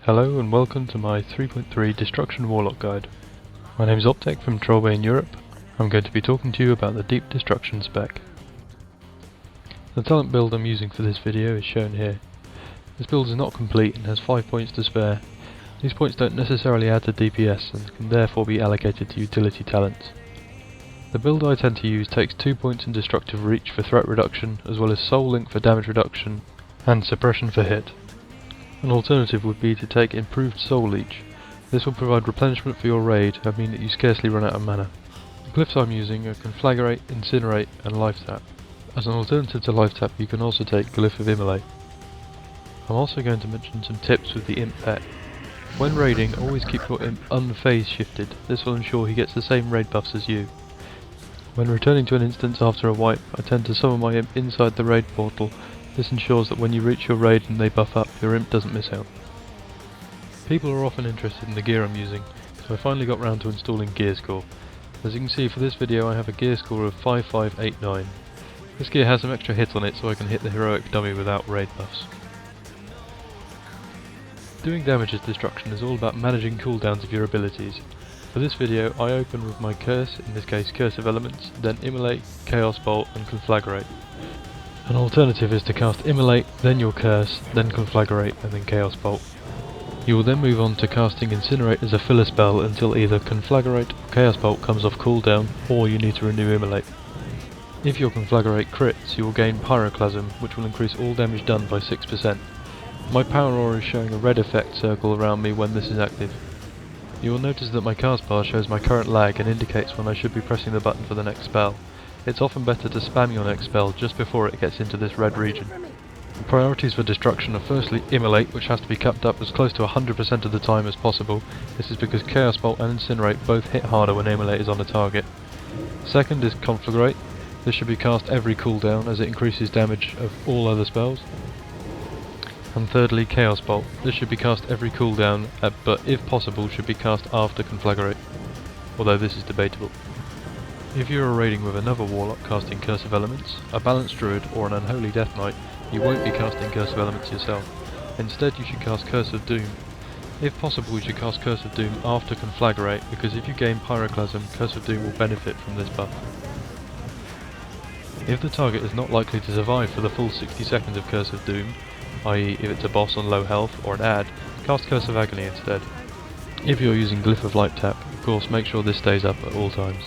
Hello and welcome to my 3.3 Destruction Warlock guide. My name is Optec from Trollway in Europe. I'm going to be talking to you about the Deep Destruction spec. The talent build I'm using for this video is shown here. This build is not complete and has 5 points to spare. These points don't necessarily add to DPS and can therefore be allocated to utility talents. The build I tend to use takes 2 points in Destructive Reach for threat reduction, as well as Soul Link for damage reduction, and Suppression for hit. An alternative would be to take Improved Soul Leech. This will provide replenishment for your raid and mean that you scarcely run out of mana. The glyphs I'm using are Conflagrate, Incinerate and Life Tap. As an alternative to Life Tap you can also take Glyph of Immolate. I'm also going to mention some tips with the Imp pet. When raiding, always keep your Imp unphase shifted. This will ensure he gets the same raid buffs as you. When returning to an instance after a wipe, I tend to summon my Imp inside the raid portal. This ensures that when you reach your raid and they buff up, your Imp doesn't miss out. People are often interested in the gear I'm using, so I finally got round to installing gear score. As you can see for this video I have a gear score of 5589. This gear has some extra hit on it so I can hit the heroic dummy without raid buffs. Doing damage as destruction is all about managing cooldowns of your abilities. For this video I open with my curse, in this case Curse of Elements, then Immolate, Chaos Bolt and Conflagrate. An alternative is to cast Immolate, then your Curse, then Conflagrate and then Chaos Bolt. You will then move on to casting Incinerate as a filler spell until either Conflagrate or Chaos Bolt comes off cooldown, or you need to renew Immolate. If your Conflagrate crits, you will gain Pyroclasm, which will increase all damage done by 6%. My power aura is showing a red effect circle around me when this is active. You will notice that my cast bar shows my current lag and indicates when I should be pressing the button for the next spell. It's often better to spam your next spell just before it gets into this red region. The priorities for destruction are firstly Immolate, which has to be kept up as close to 100% of the time as possible. This is because Chaos Bolt and Incinerate both hit harder when Immolate is on a target. Second is Conflagrate. This should be cast every cooldown as it increases damage of all other spells. And thirdly, Chaos Bolt. This should be cast every cooldown, but if possible should be cast after Conflagrate, although this is debatable. If you are raiding with another Warlock casting Curse of Elements, a Balanced Druid or an Unholy Death Knight, you won't be casting Curse of Elements yourself. Instead you should cast Curse of Doom. If possible you should cast Curse of Doom after Conflagrate, because if you gain Pyroclasm, Curse of Doom will benefit from this buff. If the target is not likely to survive for the full 60 seconds of Curse of Doom, i.e. if it's a boss on low health or an ad, cast Curse of Agony instead. If you're using Glyph of Light Tap, of course make sure this stays up at all times.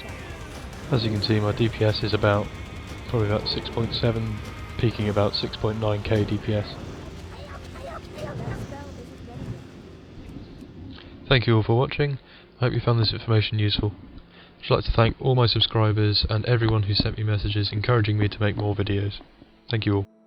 As you can see my DPS is probably about 6.7, peaking about 6.9k DPS. Thank you all for watching. I hope you found this information useful. I'd like to thank all my subscribers and everyone who sent me messages encouraging me to make more videos. Thank you all.